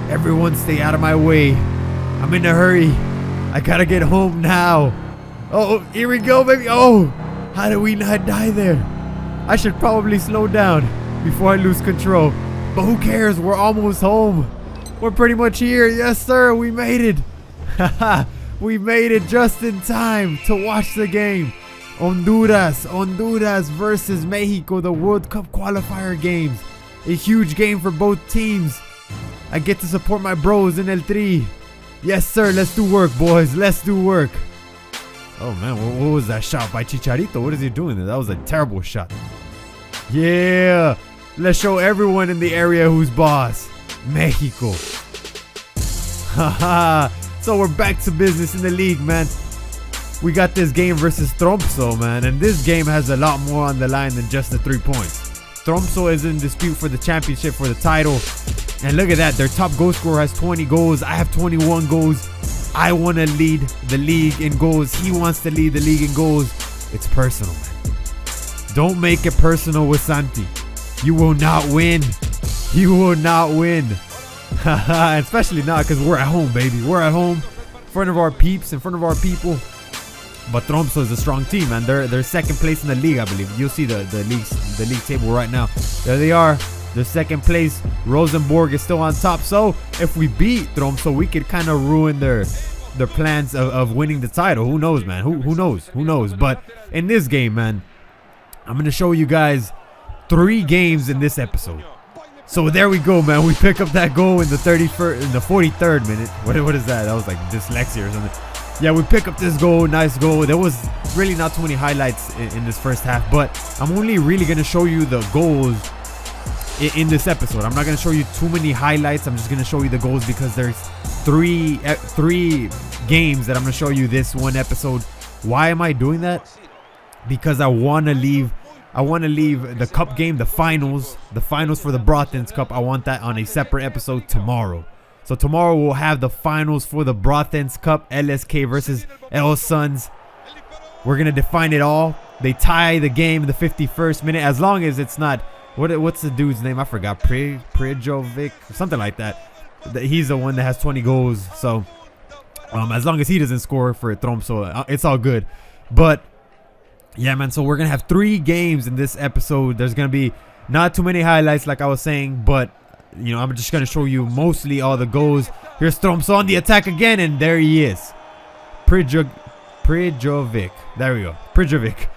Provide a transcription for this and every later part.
Everyone stay out of my way. I'm in a hurry. I gotta get home now. Oh, here we go, baby. Oh, how did we not die there? I should probably slow down before I lose control. But who cares? We're almost home. We're pretty much here. Yes, sir. We made it. Haha. We made it just in time to watch the game. Honduras versus Mexico, the World Cup qualifier games. A huge game for both teams. I get to support my bros in El Tri. Yes, sir. Let's do work, boys. Let's do work. Oh, man. What was that shot by Chicharito? What is he doing there? That was a terrible shot. Yeah. Let's show everyone in the area who's boss. Mexico. Haha. So we're back to business in the league, man. We got this game versus Tromso, man. And this game has a lot more on the line than just the 3 points. Tromso is in dispute for the championship, for the title. And look at that. Their top goal scorer has 20 goals. I have 21 goals. I want to lead the league in goals. He wants to lead the league in goals. It's personal, man. Don't make it personal with Santi. You will not win. You will not win. Especially not because we're at home, baby. We're at home in front of our peeps, in front of our people. But Tromso is a strong team, man. They're second place in the league, I believe. You'll see the league table right now. There they are. They're second place. Rosenborg is still on top. So if we beat Tromso, we could kind of ruin their plans of winning the title. Who knows, man? Who knows? Who knows? But in this game, man, I'm gonna show you guys 3 games in this episode. So there we go, man. We pick up that goal in the 43rd minute. What is that? That was like dyslexia or something. Yeah, we pick up this goal. Nice goal. There was really not too many highlights in this first half, but I'm only really going to show you the goals in this episode. I'm not going to show you too many highlights. I'm just going to show you the goals because there's three games that I'm going to show you this one episode. Why am I doing that? Because I want to leave the cup game, the finals for the Brothens Cup. I want that on a separate episode tomorrow. So tomorrow we'll have the finals for the Brothens Cup, LSK versus El Suns. We're gonna define it all. They tie the game in the 51st minute, as long as it's not what's the dude's name? I forgot. Prejovic or something like that. He's the one that has 20 goals. So as long as he doesn't score for Tromso, it's all good. But yeah, man, so we're going to have 3 games in this episode. There's going to be not too many highlights like I was saying, but, you know, I'm just going to show you mostly all the goals. Here's Tromso on the attack again, and there he is. Prejovic. There we go. Prejovic.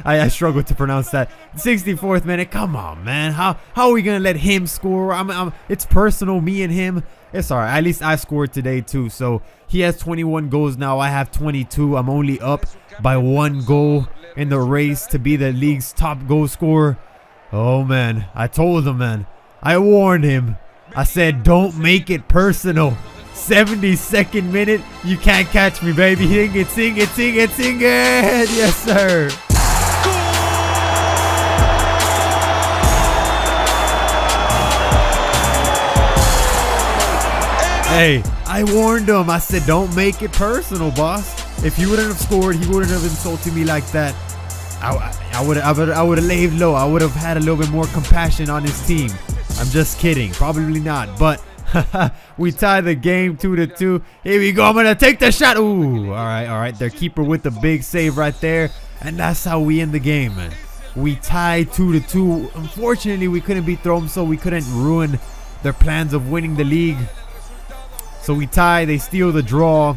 I struggled to pronounce that. 64th minute. Come on, man. How are we going to let him score? It's personal, me and him. It's all right. At least I scored today, too. So he has 21 goals now. I have 22. I'm only up by 1 goal in the race to be the league's top goal scorer. Oh, man. I told him, man. I warned him. I said, don't make it personal. 72nd minute. You can't catch me, baby. Sing it, sing it, sing it, sing it. Yes, sir. Hey, I warned him. I said, don't make it personal, boss. If he wouldn't have scored, he wouldn't have insulted me like that. I would have laid low. I would have had a little bit more compassion on his team. I'm just kidding. Probably not. But we tie the game 2-2. Here we go. I'm going to take the shot. Ooh, all right. Their keeper with the big save right there. And that's how we end the game, man. We tied 2-2. Unfortunately, we couldn't beat Tromso. We couldn't ruin their plans of winning the league. So we tie. They steal the draw.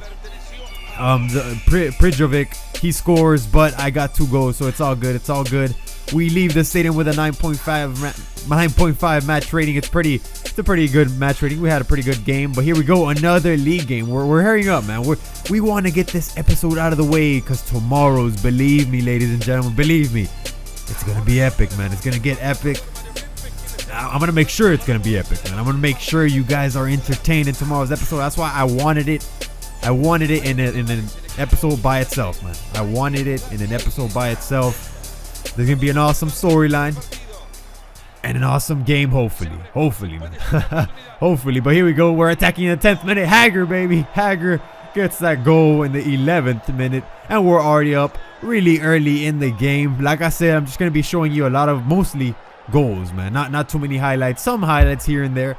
Prejovic, he scores, but I got 2 goals, so it's all good. It's all good. We leave the stadium with a 9.5 match rating. It's a pretty good match rating. We had a pretty good game, but here we go, another league game. We're hurrying up, man. We want to get this episode out of the way because tomorrow's, believe me, ladies and gentlemen, believe me, it's gonna be epic, man. It's gonna get epic. I'm gonna make sure it's gonna be epic, man. I'm gonna make sure you guys are entertained in tomorrow's episode. That's why I wanted it. I wanted it in an episode by itself, man. I wanted it in an episode by itself. There's going to be an awesome storyline and an awesome game, hopefully. Hopefully, man. Hopefully. But here we go. We're attacking in the 10th minute. Hager, baby. Hager gets that goal in the 11th minute. And we're already up really early in the game. Like I said, I'm just going to be showing you a lot of mostly goals, man. Not too many highlights. Some highlights here and there.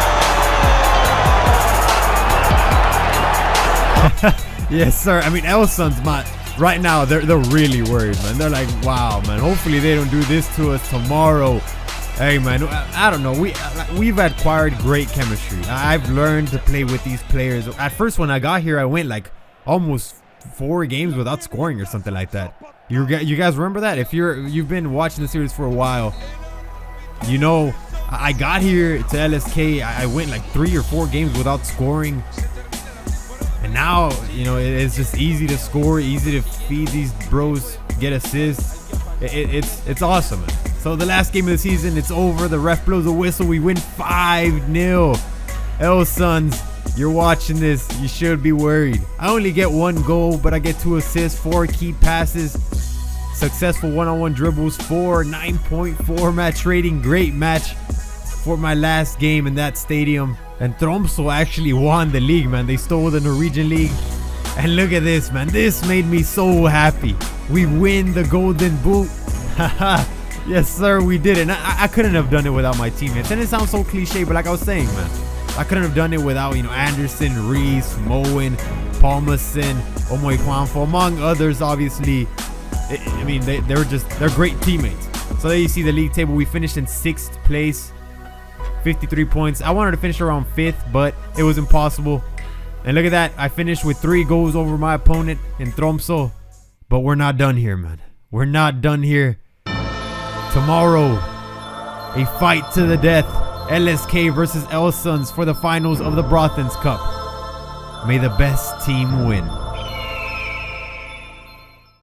Yes, sir. I mean, Elson's right now, they're really worried, man. They're like, wow, man. Hopefully they don't do this to us tomorrow. Hey, man, I don't know. We've acquired great chemistry. I've learned to play with these players. At first, when I got here, I went like almost 4 games without scoring or something like that. You guys remember that? If you've been watching the series for a while, you know, I got here to LSK. I went like 3 or 4 games without scoring. And now, you know, it's just easy to score, easy to feed these bros, get assists. It's awesome, man. So the last game of the season, it's over. The ref blows a whistle. We win 5-0. Sons, you're watching this. You should be worried. I only get 1 goal, but I get 2 assists, 4 key passes, successful one-on-one dribbles, 9.4 match rating. Great match for my last game in that stadium. And Tromsø actually won the league, man. They stole the Norwegian league. And look at this, man. This made me so happy. We win the golden boot. Haha. Yes, sir, we did it. And I couldn't have done it without my teammates. And it sounds so cliche, but like I was saying, man, I couldn't have done it without, you know, Anderson, Reese, Moen, Palmason, Omoy Kwanfo, among others, obviously. I mean, they're great teammates. So there you see the league table. We finished in 6th place. 53 points. I wanted to finish around 5th, but it was impossible. And look at that. I finished with 3 goals over my opponent in Tromsø. But we're not done here, man. We're not done here. Tomorrow, a fight to the death. LSK versus Elsons for the finals of the Brothens Cup. May the best team win.